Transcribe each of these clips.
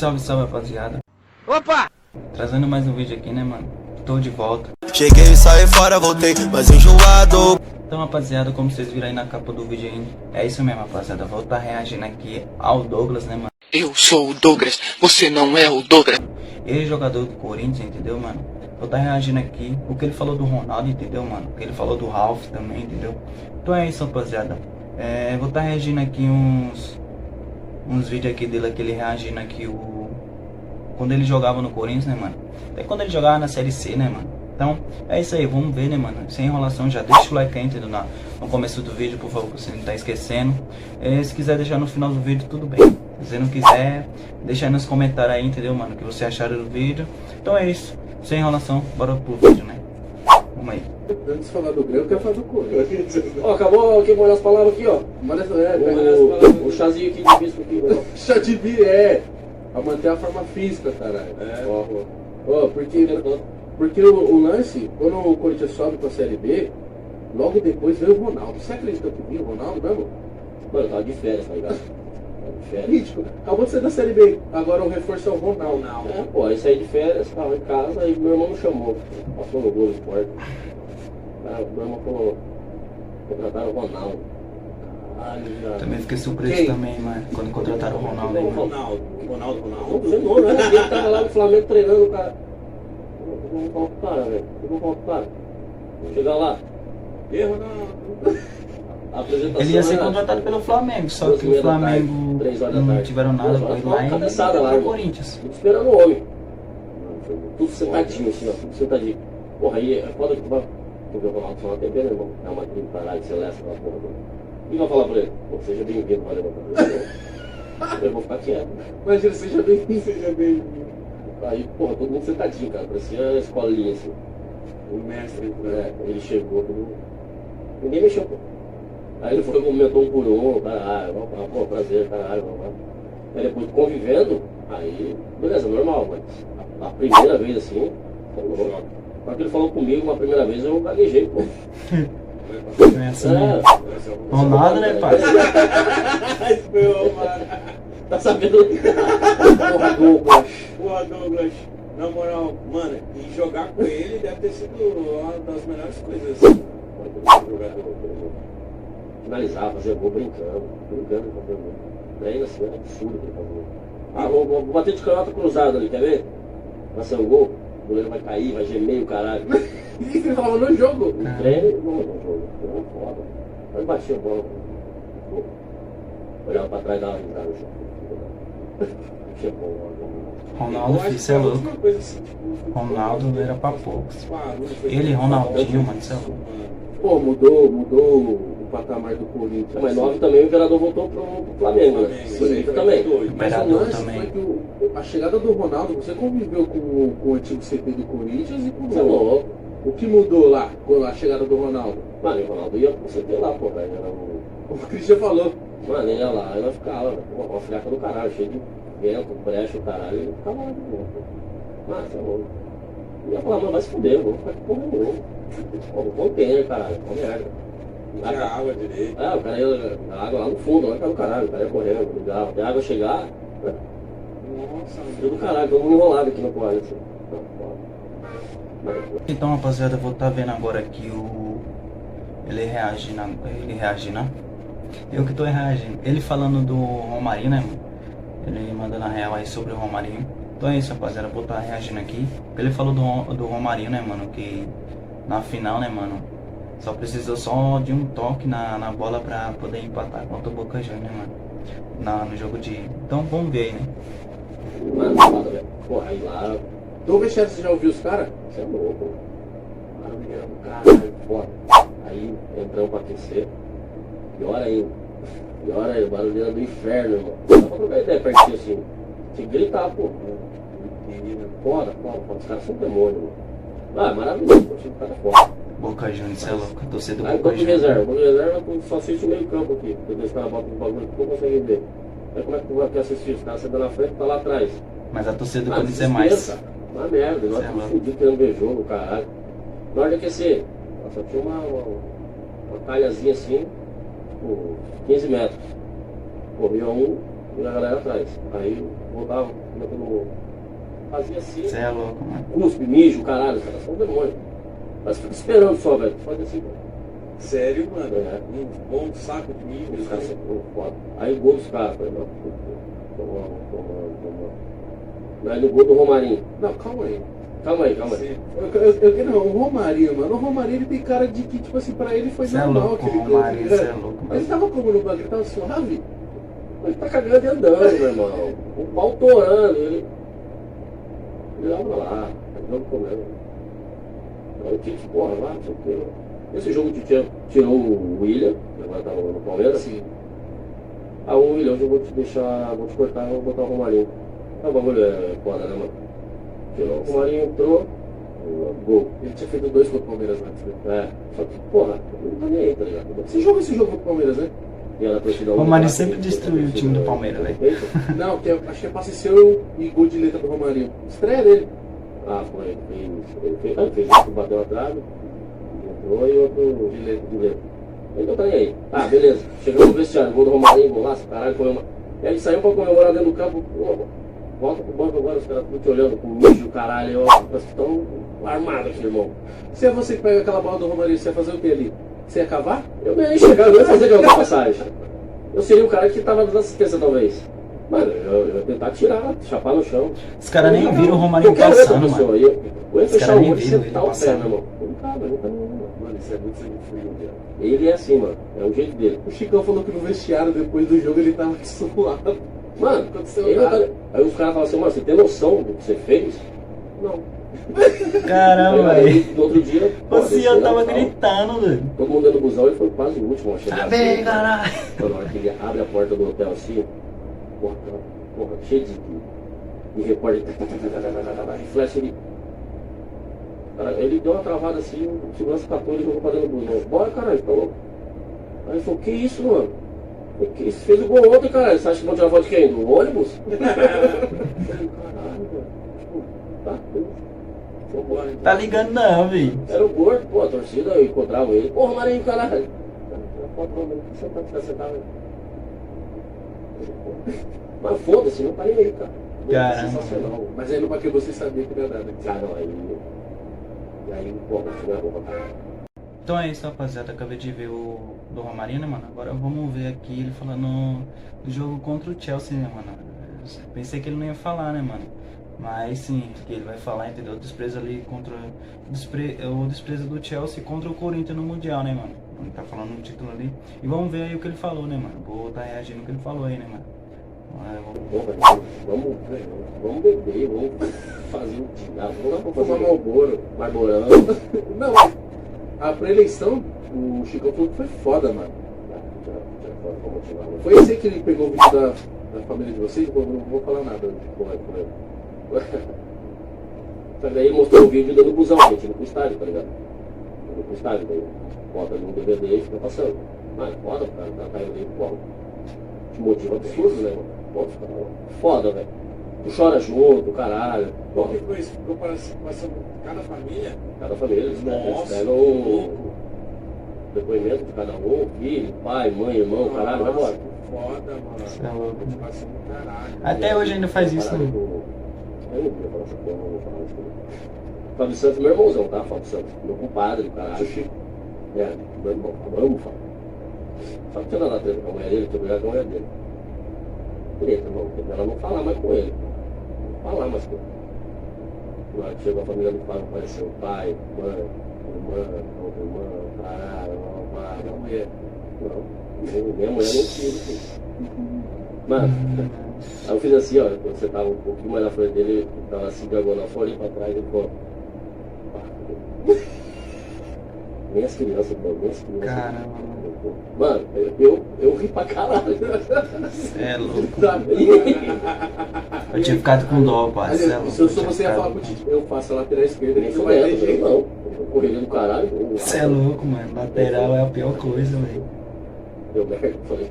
Salve, salve, rapaziada. Opa! Trazendo mais um vídeo aqui, né, mano? Tô de volta. Cheguei, saí fora, voltei, mas enjoado. Então, rapaziada, como vocês viram aí na capa do vídeo aí, é isso mesmo, rapaziada. Vou estar reagindo aqui ao Douglas, né, mano? Eu sou o Douglas, você não é o Douglas. Ele, jogador do Corinthians, entendeu, mano? Vou estar reagindo aqui o que ele falou do Ronaldo, entendeu, mano? O que ele falou do Ralf também, entendeu? Então é isso, rapaziada. Vou estar reagindo aqui uns vídeos aqui dele, aquele reagindo aqui quando ele jogava no Corinthians, né, mano? Até quando ele jogava na Série C, né, mano? Então, é isso aí, vamos ver, né, mano? Sem enrolação, já deixa o like aí, entendeu? No começo do vídeo, por favor, que você não tá esquecendo. Se quiser deixar no final do vídeo, tudo bem. Se você não quiser, deixa aí nos comentários aí, entendeu, mano? O que você acharam do vídeo. Então é isso, sem enrolação, bora pro vídeo, né? Vamos aí. Antes de falar do Grêmio, eu quero falar do Corinthians. Ó, acabou aqui, molhar as palavras aqui, ó. Mas O chazinho aqui de bispo aqui, ó. chá de pra manter a forma física, caralho. Ó, porque o lance, quando o Corinthians sobe pra Série B, logo depois veio o Ronaldo. Você acredita que vinha o Ronaldo mesmo? Mano, eu tava de férias, tá ligado? Tava de férias. Ridículo. Acabou de sair da Série B. Agora o reforço é o Ronaldo. Pô, aí saí de férias, tava em casa, aí meu irmão me chamou. Passou no Globo Esporte. Meu irmão falou, contrataram o Ronaldo. Caralho, já. Também fiquei surpreso Quem? também, mano, quando contrataram o Ronaldo aí, mano. Ronaldo. Não sei não, né? Ele tava lá no Flamengo treinando, cara. Eu vou falar pro cara, velho. Eu vou falar pro cara. Chegar lá. Erro na apresentação. Ele ia ser era contratado pelo Flamengo, só que 2h30 o Flamengo 3 horas da não tarde. tiveram nada com ele lá e Cabeçada lá, foi pro irmão. Corinthians. Tudo esperando o homem. Tudo sentadinho assim, ó. Tudo sentadinho. Porra, aí é foda que tu vai ver o Ronaldo só na TV, né, irmão? É uma Madrid, caralho, Celeste, aquela porra. O que vai falar pra ele? Pô, seja bem-vindo, vai levantar. Eu vou ficar quieto. Imagina, seja bem-vindo. Aí, porra, todo mundo sentadinho, cara. Parecia a escolinha assim. O mestre. Ele chegou, todo mundo... Ninguém mexeu, pô. Aí ele foi, comentou um por um, caralho, pô, prazer, caralho, vamos. Aí depois convivendo, aí, beleza, normal, mas a primeira vez assim, falou. Quando ele falou comigo uma primeira vez, eu gaguejei, pô. É assim, né? Ronaldo, né, pai? Tá sabendo? Porra, Douglas. Porra, Douglas, na moral, mano, e jogar com ele deve ter sido uma das melhores coisas assim. Finalizar, fazer gol brincando com o gol. Treino assim, é absurdo que ele fazia. Ah, vou bater de canhota cruzada ali, quer ver? Vai ser o gol, o goleiro vai cair, vai gemer o caralho. E você falava no jogo. No treino, no jogo. Foi foda. Aí batia a bola. Olhava pra trás e dava risada assim. Batia a bola. Ronaldo, filho, cê é louco. Coisa assim, tipo, Ronaldo era pra poucos. barulho, foi Ele, tudo Ronaldinho, bom, mano, cê é louco. Pô, mudou o patamar do Corinthians. Mas 9 também o vereador voltou pro Flamengo, né? Flamengo, Sim, foi também. doido. Mas o Imperador lance também. foi que a chegada do Ronaldo, você conviveu com o antigo CT do Corinthians e com Você é louco. o que mudou lá com a chegada do Ronaldo? Mano, o Ronaldo ia pro CT lá, pô, velho. Era um... O Christian falou. Mano, ele ia lá, ele ficava, uma filhaca do caralho, cheio de vento, brecha, o caralho, ele ficava lá de novo. Mas, eu ia falar, mano, vai se fuder, vou ficar aqui porra nenhuma. Pô, container, caralho, uma merda. Tinha água direito. O cara ia, a água lá no fundo, lá do caralho, o cara ia correndo, ligava, até a água chegar, Nossa, tudo do caralho, todo mundo enrolado aqui no quarto, assim. Então, rapaziada, eu vou estar vendo agora aqui ele reagindo, eu que tô reagindo, ele falando do Romarinho, né, mano? Ele mandando a real aí sobre o Romarinho. Então é isso, rapaziada, eu vou estar reagindo aqui. Ele falou do Romarinho, né, mano, que na final, né, mano, só precisou só de um toque na bola pra poder empatar contra o Boca Juniors, né, mano, no jogo de... Então vamos ver aí, né? Mano, foda, velho. Porra, aí lá, Douglas, você já ouviu os caras? você é louco. Maravilhoso, caralho, foda. Aí entramos pra aquecer. Pior ainda, o barulho era do inferno, irmão. Dá pra trocar ideia pertinho assim. Tinha que gritar, pô. Foda. Os caras são demônio, mano. Ah, maravilhoso, o time do cara é foda. Boca Juniors, você é louco, a torcida do Aí Boca banco de Juniors. reserva. Banco de reserva só assiste o meio campo aqui. Porque os caras botam um bagulho que tu não consegue ver. Aí como é que tu vai assistir? Os caras saem na frente e tá lá atrás. Mas a torcida do Ah, Corinthians é mais. desespero, cara. Uma merda, nós Cê é estamos louco. fudidos querendo ver jogo, caralho. Na hora de aquecer, só tinha uma calhazinha assim, tipo, 15 metros. Corria um, e a galera atrás. Aí voltava, fazia assim, Você é louco, mano. cuspe, mijo, caralho, os caras são demônios. Mas fica esperando só, velho. Faz assim, Sério, mano? É. Um bom saco de milho. os caras são foda. Aí o gol dos caras, falei, não, toma. Aí no gol do Romarinho. Não, calma aí. Calma aí. Sim. Não, o Romarinho, mano. O Romarinho ele tem cara de que, tipo assim, pra ele foi Você é normal louco, aquele gol. Romarinho, tá você é ligado? louco, Ele mano. tava como no bagulho? Ele tava suave? Ele tá cagando e andando, meu irmão. O pau torando, ele tava lá, jogo comendo. Aí o Tite, porra, lá, não sei o quê. Esse jogo o Tite tirou o William, que agora tá no Palmeiras. Sim. Ah, o William, eu vou te deixar, vou te cortar e vou botar o Romarinho. O bagulho é foda, né, mano? Tirou o Romarinho, entrou, gol. Ele tinha feito 2 contra o Palmeiras antes, né? É, só que, porra, não tá nem aí, tá ligado? Você jogou esse jogo contra o Palmeiras, né? E ela torcida O Romarinho lá, sempre que destruiu o time do Palmeiras, velho. Não, que acho que é passe seu e gol de letra do Romarinho. Estreia dele. Ah, foi, ele fez um que bateu na trave, entrou e outro de letra. Então tá nem aí. Ah, beleza. Chegamos no vestiário, gol do Romarinho, golaço, caralho, comemora. E aí ele saiu pra comemorar dentro do campo, pô, volta pro banco agora, os caras tudo te olhando com mijo, caralho, ó, parece que estão armados aqui, irmão. Se é você que pega aquela bola do Romarinho, você ia fazer o que ali? Você ia cavar? Eu nem ia chegar, eu não ia fazer aquela passagem. Eu seria o cara que tava dando assistência, talvez. Mano, eu ia tentar tirar, chapar no chão. Os caras nem viram o Romarinho Qualquer outra passando, pessoa, mano. Eu ia Os fechar caras o nem olho e viram ele sentar o pé, passando. meu irmão. Não tá nenhum, mano. Mano, isso é muito sangue frio, velho. Ele é assim, mano. É o jeito dele. O Chicão falou que no vestiário, depois do jogo, ele tava suado. Mano, Aconteceu ele não nada. tá... Aí os caras falam assim, mano, você tem noção do que você fez? Não. Caramba, Aí, velho. no outro dia, pô, Você desceu, tava tal. gritando, velho. Todo mundo dentro do busão, ele foi quase o último a chegar. Tá bem, assim. caralho. Quando a hora que ele abre a porta do hotel assim, porra, cheio de repórter, de flash, ele deu uma travada assim, o segurança catou, ele jogou pra dentro do busão. Bora, caralho, tá louco. Aí ele falou, que isso, mano? O que isso? Fez o gol ontem, caralho. Você acha que vão tirar foto de quem? Do ônibus? Caralho, velho. Tipo, tá, foi embora, então. Tá ligando não, velho. Era o gordo, pô, a torcida, eu encontrava ele. Porra, Marinho, caralho. Sentava. Mas foda-se, não parei aí, cara. Caramba. Sensacional. Mas aí não pra que você sabia que não ia dar, né? Ah, não, aí. E aí, porra, isso não é roupa, cara. Então é isso, rapaziada. Acabei de ver o do Romarinho, né, mano? Agora vamos ver aqui ele falando do jogo contra o Chelsea, né, mano? Eu pensei que ele não ia falar, né, mano? Mas sim, que ele vai falar, entendeu? O desprezo ali contra. O desprezo do Chelsea contra o Corinthians no Mundial, né, mano? Ele tá falando no título ali. E vamos ver aí o que ele falou, né, mano? Vou estar reagindo ao que ele falou aí, né, mano? Vamos beber, vamos fazer um cigarro, vamos lá pra Fumar fazer Malboro. Marborão. Não, a pré-eleição, o Chicão falou que foi foda, mano. Foi esse aí que ele pegou o vídeo da família de vocês? Eu não vou falar nada. Só que daí ele mostrou o vídeo dando busão, a gente indo pro estádio, tá ligado? Indo pro estádio, daí bota ali um DVD e fica passando. Ah, é foda, cara, tá caindo ali, porra. Te motiva absurdo, né, mano? Pô, fica foda, velho. Tu chora junto, caralho. Qual que foi isso? Ficou passando cada família? Cada família, eles Nossa, pegam o depoimento de cada um, filho, pai, mãe, irmão, caralho, vai embora. Que foda, mano. Isso é louco. Motivação do caralho. Até hoje ainda faz isso, né? Eu não queria falar essa porra, não vou falar isso. Fábio Santos, meu irmãozão, tá? Fábio Santos, meu compadre, caralho. É, meu irmão, eu amo, Fábio. Só que tinha nada a treta com a mulher dele, tinha brigado com a mulher dele. Treta, irmão, porque ela não falar mais com ele. Não falar mais com ele. Na hora que chegou a família do Fábio, apareceu pai, mãe, irmã, outra irmã, caralho, A mulher. não, minha mulher não filho. Mano, aí eu fiz assim, ó, quando você tava um pouquinho mais na frente dele, ele tava assim, diagonal, só olhei pra trás e falou. Nem as crianças, mano, nem as crianças. Caramba. Mano, eu ri pra caralho. Cê é louco. Sabe? Eu tinha ficado com dó, pai. Cê é louco. Se eu sou tinha você, ia ficado falar com pro dó. Tite, eu faço a lateral esquerda, Nem ele não vai ter fudendo, jeito. não. Correria do caralho. Você é louco, mano. Lateral é a pior coisa, velho. Deu merda, falei.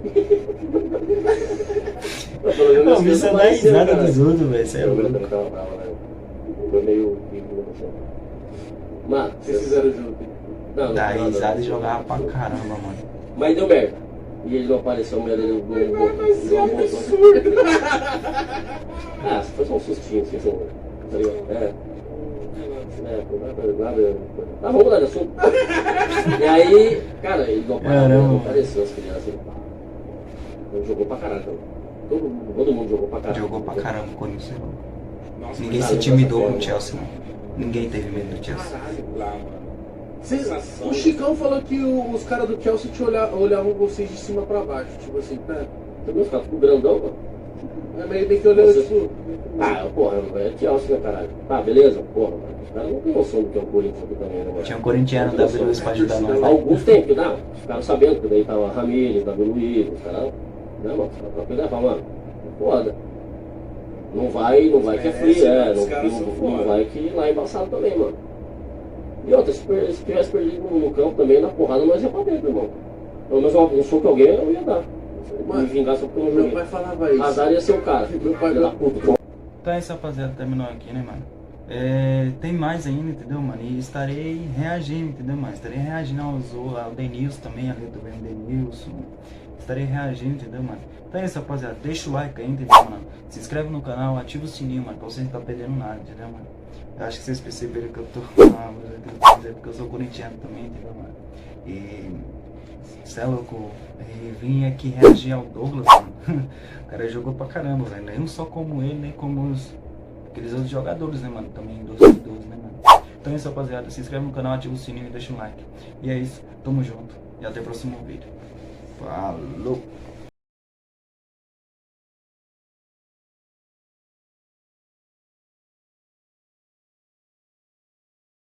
Não, você dá risada dos outros, velho. Você é Eu louco. também tava bravo, né? Foi meio ridículo, assim. Mano, Vocês fizeram junto. não, Dá não, risada não. e jogava pra caramba, mano. Mas deu merda. E ele não apareceu, a mulher dele não Ah, foi só um sustinho, assim, tá ligado? Tá, vamos mudar de assunto. E aí, cara, ele não apareceu, as crianças. Ele jogou pra caralho, então. Todo mundo jogou pra caralho. Jogou pra caramba o Corinthians. Nossa, Ninguém mas se intimidou essa com o Chelsea, não. Ninguém teve medo do Chelsea. caralho lá, mano. Vocês, o Chicão falou que os caras do Chelsea te olhavam vocês de cima pra baixo, tipo assim, tá? Você viu os caras ficam grandão, mano? É, mas ele tem que olhar tipo. Ah, porra, é Chelsea, né, caralho? Tá, beleza, porra, mano. Os caras não têm noção do que é o Corinthians aqui também, né, mano? Tinha um corintiano da Luiz pra ajudar nós. Né? Alguns tem, porque não, ficaram sabendo que daí tava Ramírez, Davi Luiz, os caras, né, mano? Os caras trocam ideia, falam, mano, foda. Não vai que é free, não vai que lá é embaçado também, mano. E outra, se tivesse perdido no campo também, na porrada, nós ia pra dentro, irmão. Pelo menos um soco alguém eu ia dar. Me vingar só porque eu não Meu joguei. pai falava isso. Azar ia ser o cara. Meu pai Filho da puta. Então é isso, rapaziada, terminou aqui, né, mano? Tem mais ainda, entendeu, mano? E estarei reagindo, entendeu, mano? Estarei reagindo ao Denilson também, a letra do Denilson. Estarei reagindo, entendeu, mano? Então é isso, rapaziada. Deixa o like aí, entendeu, mano? Se inscreve no canal, ativa o sininho, mano, pra você não tá perdendo nada, entendeu, mano? Eu acho que vocês perceberam que eu tô porque eu sou corintiano também, entendeu, mano? E cê é louco, e vim aqui reagir ao Douglas, mano. O cara jogou pra caramba, velho. Nem um só como ele, nem como aqueles outros jogadores, né, mano? Também dos idosos, né, mano? Então é isso, rapaziada. Se inscreve no canal, ativa o sininho e deixa um like. E é isso, tamo junto. E até o próximo vídeo. Falou!